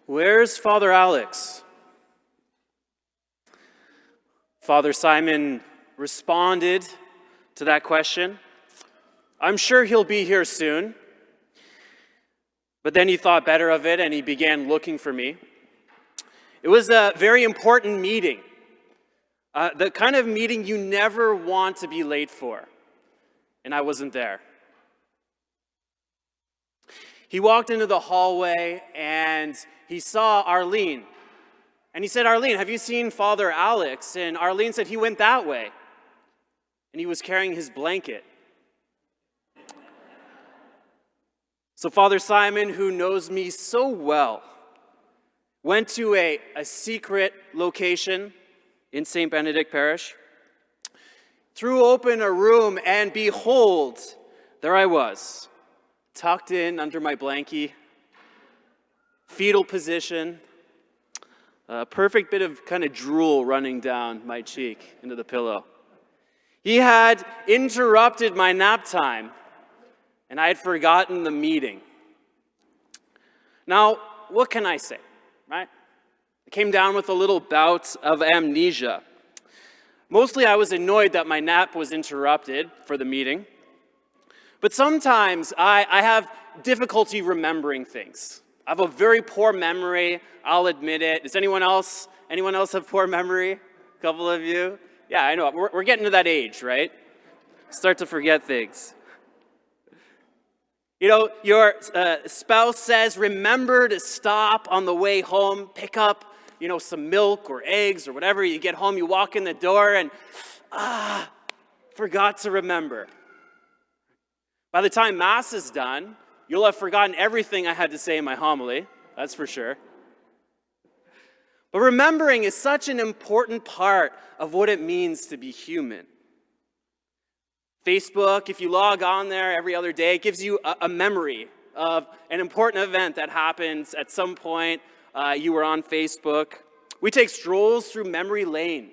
Where's Father Alex? Father Simon responded to that question. I'm sure he'll be here soon. But then he thought better of it and he began looking for me. It was a very important meeting. The kind of meeting you never want to be late for. And I wasn't there. He walked into the hallway and he saw Arlene. And he said, Arlene, have you seen Father Alex? And Arlene said he went that way. And he was carrying his blanket. So Father Simon, who knows me so well, went to a secret location in St. Benedict Parish, threw open a room, and behold, there I was, tucked in under my blankie, fetal position, a perfect bit of kind of drool running down my cheek into the pillow. He had interrupted my nap time, and I had forgotten the meeting. Now, what can I say, right? I came down with a little bout of amnesia. Mostly I was annoyed that my nap was interrupted for the meeting. But sometimes I have difficulty remembering things. I have a very poor memory, I'll admit it. Does anyone else have poor memory? A couple of you? Yeah, I know. We're getting to that age, right? Start to forget things. You know, your spouse says, remember to stop on the way home, pick up, some milk or eggs or whatever. You get home, you walk in the door and, forgot to remember. By the time Mass is done, you'll have forgotten everything I had to say in my homily, that's for sure. But remembering is such an important part of what it means to be human. Facebook, if you log on there every other day, it gives you a memory of an important event that happened at some point. You were on Facebook. We take strolls through memory lane,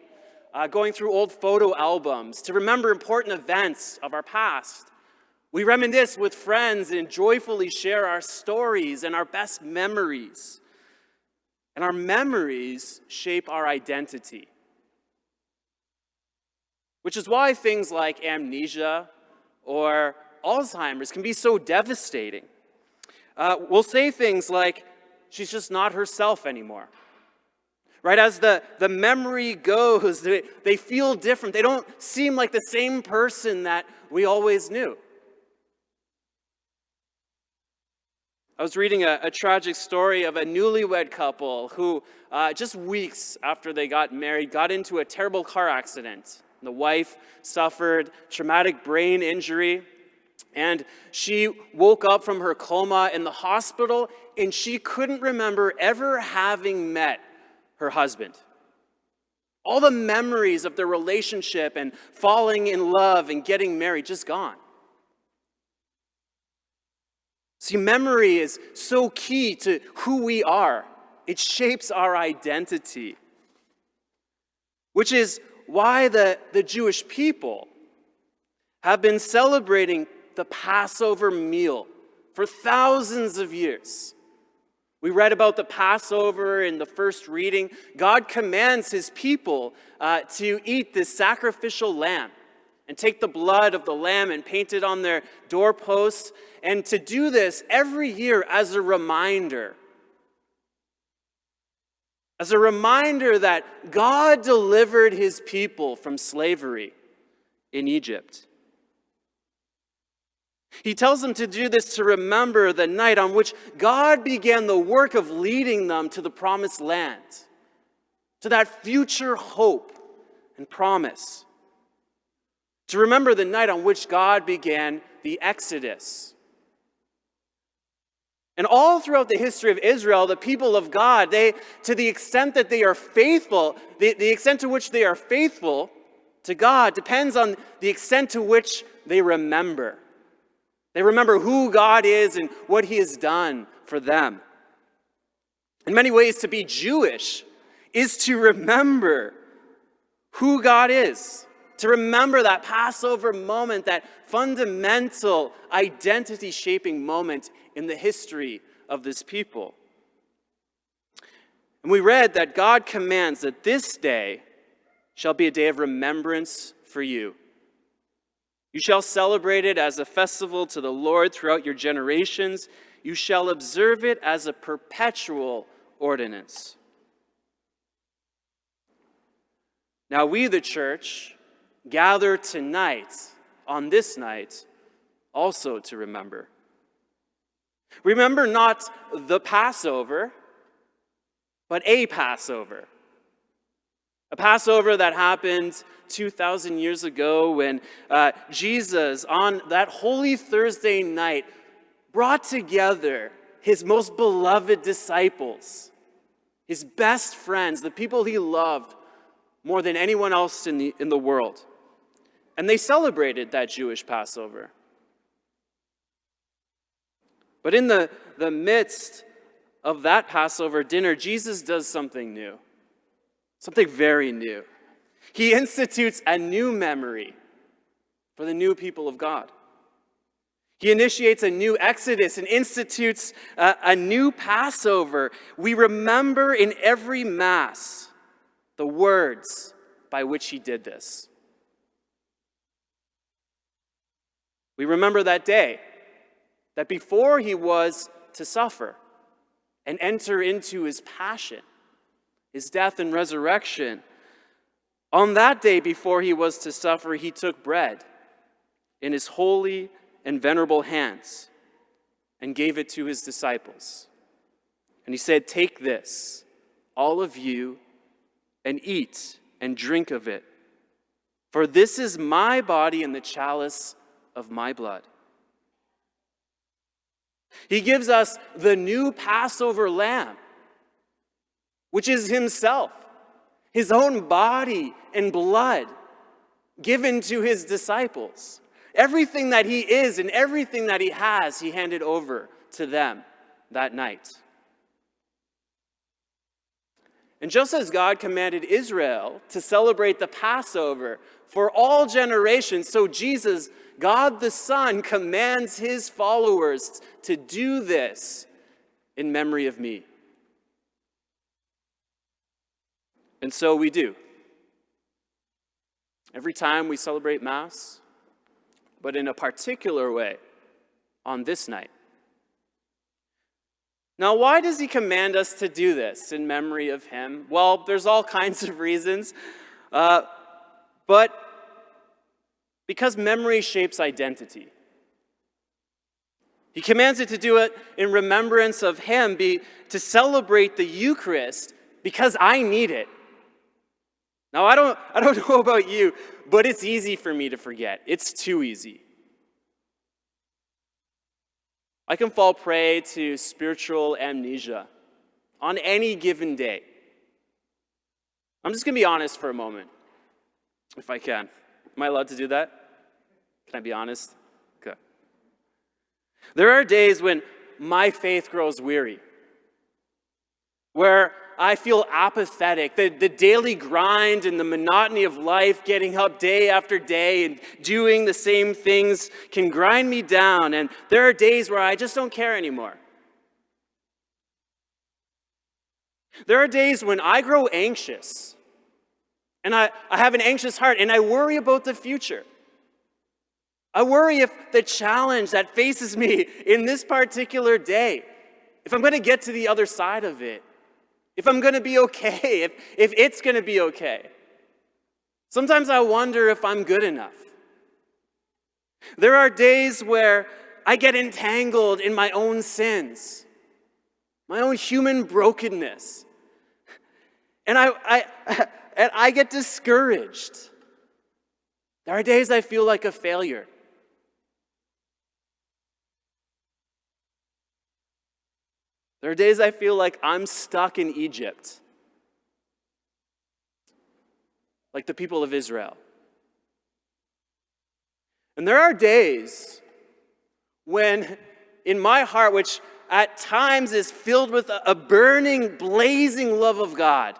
going through old photo albums to remember important events of our past. We reminisce with friends and joyfully share our stories and our best memories. And our memories shape our identity. Which is why things like amnesia or Alzheimer's can be so devastating. We'll say things like, she's just not herself anymore. Right, as the memory goes, they feel different. They don't seem like the same person that we always knew. I was reading a tragic story of a newlywed couple who, just weeks after they got married, got into a terrible car accident. The wife suffered traumatic brain injury, and she woke up from her coma in the hospital, and she couldn't remember ever having met her husband. All the memories of their relationship and falling in love and getting married, just gone. See, memory is so key to who we are. It shapes our identity, which is why the Jewish people have been celebrating the Passover meal for thousands of years. We read about the Passover in the first reading. God commands his people to eat this sacrificial lamb and take the blood of the lamb and paint it on their doorposts, and to do this every year as a reminder. As a reminder that God delivered his people from slavery in Egypt. He tells them to do this to remember the night on which God began the work of leading them to the promised land, to that future hope and promise. To remember the night on which God began the Exodus. And all throughout the history of Israel, the people of God, to the extent that they are faithful, the extent to which they are faithful to God depends on the extent to which they remember. They remember who God is and what he has done for them. In many ways, to be Jewish is to remember who God is. To remember that Passover moment, that fundamental identity-shaping moment in the history of this people. And we read that God commands that this day shall be a day of remembrance for you. You shall celebrate it as a festival to the Lord throughout your generations. You shall observe it as a perpetual ordinance. Now we, the church, gather tonight, on this night, also to remember. Remember not the Passover, but a Passover. A Passover that happened 2,000 years ago when Jesus, on that Holy Thursday night, brought together his most beloved disciples, his best friends, the people he loved more than anyone else in the world. And they celebrated that Jewish Passover. But in the midst of that Passover dinner, Jesus does something new, something very new. He institutes a new memory for the new people of God. He initiates a new Exodus and institutes a new Passover. We remember in every Mass the words by which he did this. We remember that day, that before he was to suffer and enter into his passion, his death and resurrection, on that day before he was to suffer, he took bread in his holy and venerable hands and gave it to his disciples. And he said, "Take this, all of you, and eat and drink of it. For this is my body and the chalice of my blood." He gives us the new Passover lamb, which is himself, his own body and blood given to his disciples. Everything that he is and everything that he has, he handed over to them that night. And just as God commanded Israel to celebrate the Passover for all generations, so Jesus, God the Son, commands his followers to do this in memory of me. And so we do. Every time we celebrate Mass, but in a particular way on this night. Now, why does he command us to do this in memory of him? Well, there's all kinds of reasons, but because memory shapes identity. He commands it to do it in remembrance of him, to celebrate the Eucharist because I need it. Now, I don't know about you, but it's easy for me to forget. It's too easy. I can fall prey to spiritual amnesia on any given day. I'm just going to be honest for a moment, if I can. Am I allowed to do that? Can I be honest? Okay. There are days when my faith grows weary, where I feel apathetic. The daily grind and the monotony of life, getting up day after day and doing the same things can grind me down. And there are days where I just don't care anymore. There are days when I grow anxious. And I have an anxious heart and I worry about the future. I worry if the challenge that faces me in this particular day, if I'm going to get to the other side of it, if I'm going to be okay, if it's going to be okay. Sometimes I wonder if I'm good enough. There are days where I get entangled in my own sins, my own human brokenness. And I get discouraged. There are days I feel like a failure. There are days I feel like I'm stuck in Egypt, like the people of Israel. And there are days when, in my heart, which at times is filled with a burning, blazing love of God,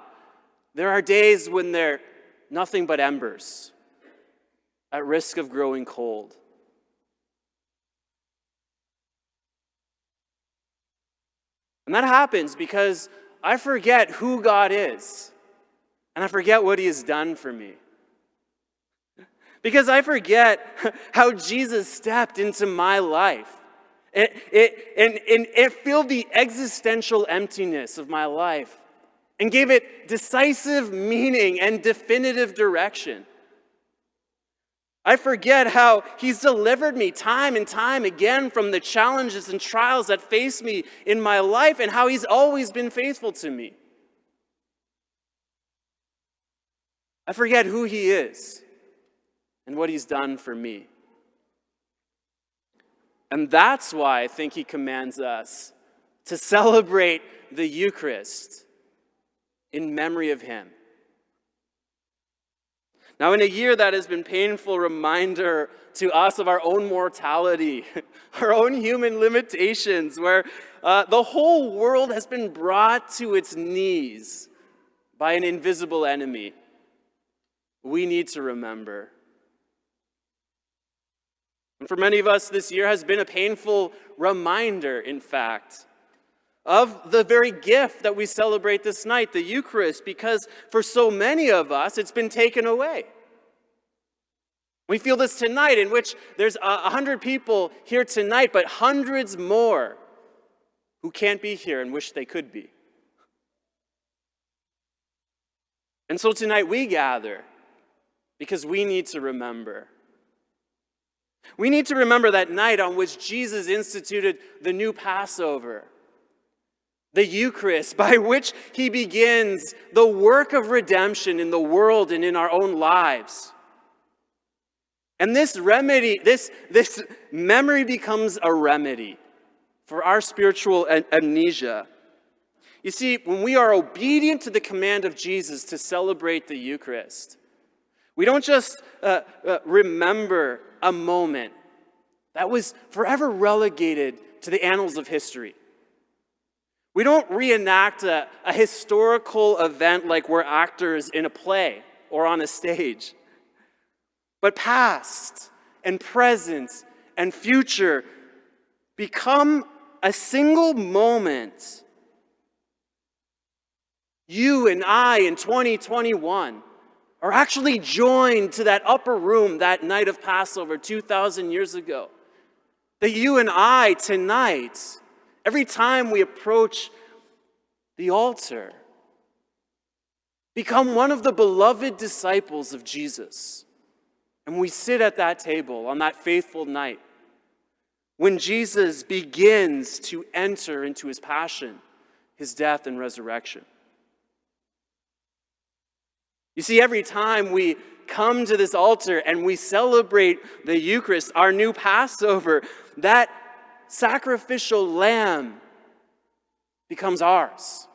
there are days when they're nothing but embers, at risk of growing cold. And that happens because I forget who God is, and I forget what he has done for me. Because I forget how Jesus stepped into my life. It filled the existential emptiness of my life and gave it decisive meaning and definitive direction. I forget how he's delivered me time and time again from the challenges and trials that face me in my life, and how he's always been faithful to me. I forget who he is and what he's done for me. And that's why I think he commands us to celebrate the Eucharist in memory of him. Now, in a year that has been a painful reminder to us of our own mortality, our own human limitations, where the whole world has been brought to its knees by an invisible enemy, we need to remember. And for many of us, this year has been a painful reminder, in fact, of the very gift that we celebrate this night, the Eucharist, because for so many of us, it's been taken away. We feel this tonight, in which there's 100 people here tonight, but hundreds more who can't be here and wish they could be. And so tonight we gather because we need to remember. We need to remember that night on which Jesus instituted the new Passover, the Eucharist, by which he begins the work of redemption in the world and in our own lives. And this memory becomes a remedy for our spiritual amnesia. You see, when we are obedient to the command of Jesus to celebrate the Eucharist, we don't just remember a moment that was forever relegated to the annals of history. We don't reenact a historical event like we're actors in a play or on a stage. But past and present and future become a single moment. You and I in 2021 are actually joined to that upper room that night of Passover 2,000 years ago. That you and I tonight, every time we approach the altar, become one of the beloved disciples of Jesus. And we sit at that table on that faithful night when Jesus begins to enter into his passion, his death, and resurrection. You see, every time we come to this altar and we celebrate the Eucharist, our new Passover, that sacrificial lamb becomes ours.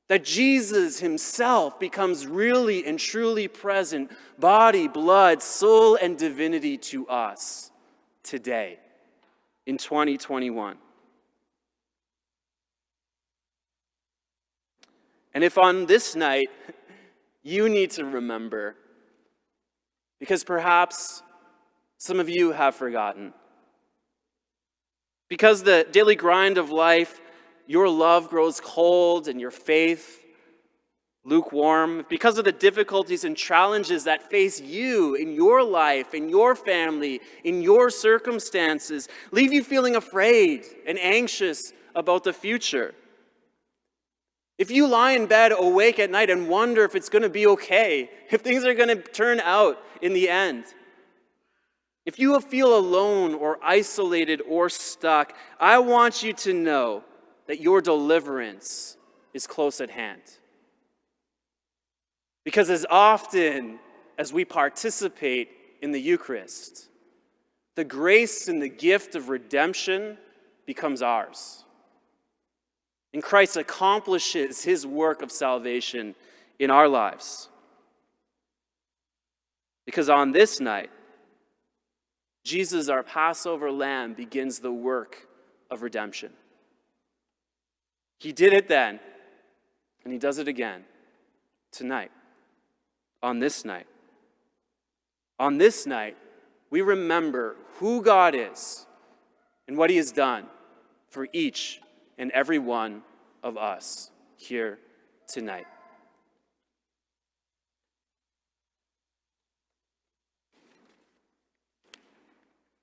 That Jesus himself becomes really and truly present, body, blood, soul, and divinity to us today in 2021. And if on this night you need to remember, because perhaps some of you have forgotten, because the daily grind of life, your love grows cold and your faith lukewarm, because of the difficulties and challenges that face you in your life, in your family, in your circumstances, leave you feeling afraid and anxious about the future. If you lie in bed awake at night and wonder if it's going to be okay, if things are going to turn out in the end, if you feel alone or isolated or stuck, I want you to know that your deliverance is close at hand. Because as often as we participate in the Eucharist, the grace and the gift of redemption becomes ours. And Christ accomplishes his work of salvation in our lives. Because on this night, Jesus, our Passover lamb, begins the work of redemption. He did it then, and he does it again tonight, on this night. On this night, we remember who God is and what he has done for each and every one of us. here tonight.